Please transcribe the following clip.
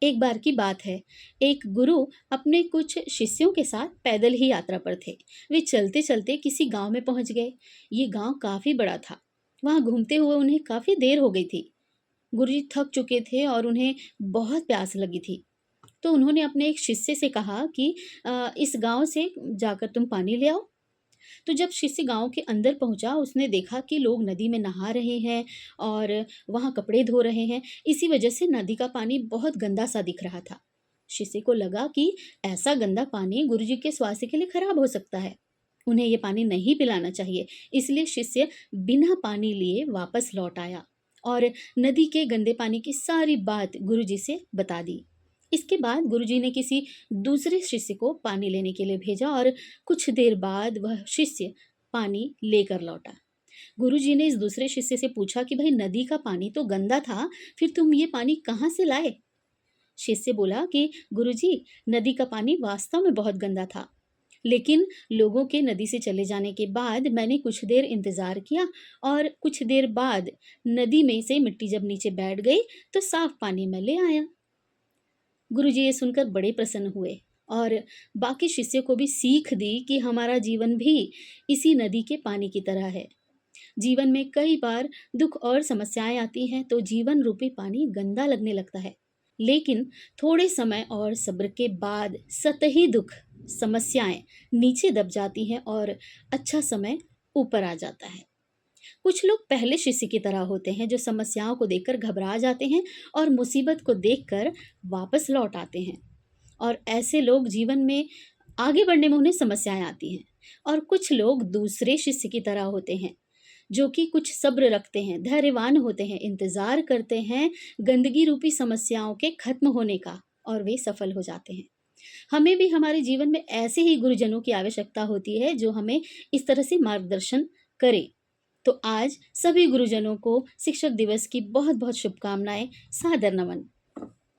एक बार की बात है। एक गुरु अपने कुछ शिष्यों के साथ पैदल ही यात्रा पर थे। वे चलते चलते किसी गांव में पहुंच गए। ये गांव काफी बड़ा था। वहां घूमते हुए उन्हें काफी देर हो गई थी। गुरुजी थक चुके थे और उन्हें बहुत प्यास लगी थी। तो उन्होंने अपने एक शिष्य से कहा कि इस गांव से जाकर तुम पानी ले आओ। तो जब शिष्य गांव के अंदर पहुंचा, उसने देखा कि लोग नदी में नहा रहे हैं और वहां कपड़े धो रहे हैं। इसी वजह से नदी का पानी बहुत गंदा सा दिख रहा था। शिष्य को लगा कि ऐसा गंदा पानी गुरुजी के स्वास्थ्य के लिए खराब हो सकता है। उन्हें ये पानी नहीं पिलाना चाहिए। इसलिए शिष्य बिना पानी लिए वापस लौट आया और नदी के गंदे पानी की सारी बात गुरुजी से बता दी। इसके बाद गुरुजी ने किसी दूसरे शिष्य को पानी लेने के लिए भेजा और कुछ देर बाद वह शिष्य पानी लेकर लौटा। गुरुजी ने इस दूसरे शिष्य से पूछा कि भाई, नदी का पानी तो गंदा था, फिर तुम ये पानी कहाँ से लाए? शिष्य बोला कि गुरुजी, नदी का पानी वास्तव में बहुत गंदा था, लेकिन लोगों के नदी से चले जाने के बाद मैंने कुछ देर इंतजार किया और कुछ देर बाद नदी में से मिट्टी जब नीचे बैठ गई तो साफ पानी मैं ले आया। गुरुजी ये सुनकर बड़े प्रसन्न हुए और बाकी शिष्य को भी सीख दी कि हमारा जीवन भी इसी नदी के पानी की तरह है। जीवन में कई बार दुख और समस्याएं आती हैं तो जीवन रूपी पानी गंदा लगने लगता है, लेकिन थोड़े समय और सब्र के बाद सतही दुख समस्याएं नीचे दब जाती हैं और अच्छा समय ऊपर आ जाता है। कुछ लोग पहले शिष्य की तरह होते हैं जो समस्याओं को देखकर घबरा जाते हैं और मुसीबत को देखकर वापस लौट आते हैं। और ऐसे लोग जीवन में आगे बढ़ने में उन्हें समस्याएं आती हैं। और कुछ लोग दूसरे शिष्य की तरह होते हैं जो कि कुछ सब्र रखते हैं, धैर्यवान होते हैं, इंतजार करते हैं गंदगी रूपी समस्याओं के खत्म होने का, और वे सफल हो जाते हैं। हमें भी हमारे जीवन में ऐसे ही गुरुजनों की आवश्यकता होती है जो हमें इस तरह से मार्गदर्शन करें। तो आज सभी गुरुजनों को शिक्षक दिवस की बहुत बहुत शुभकामनाएं, सादर नमन।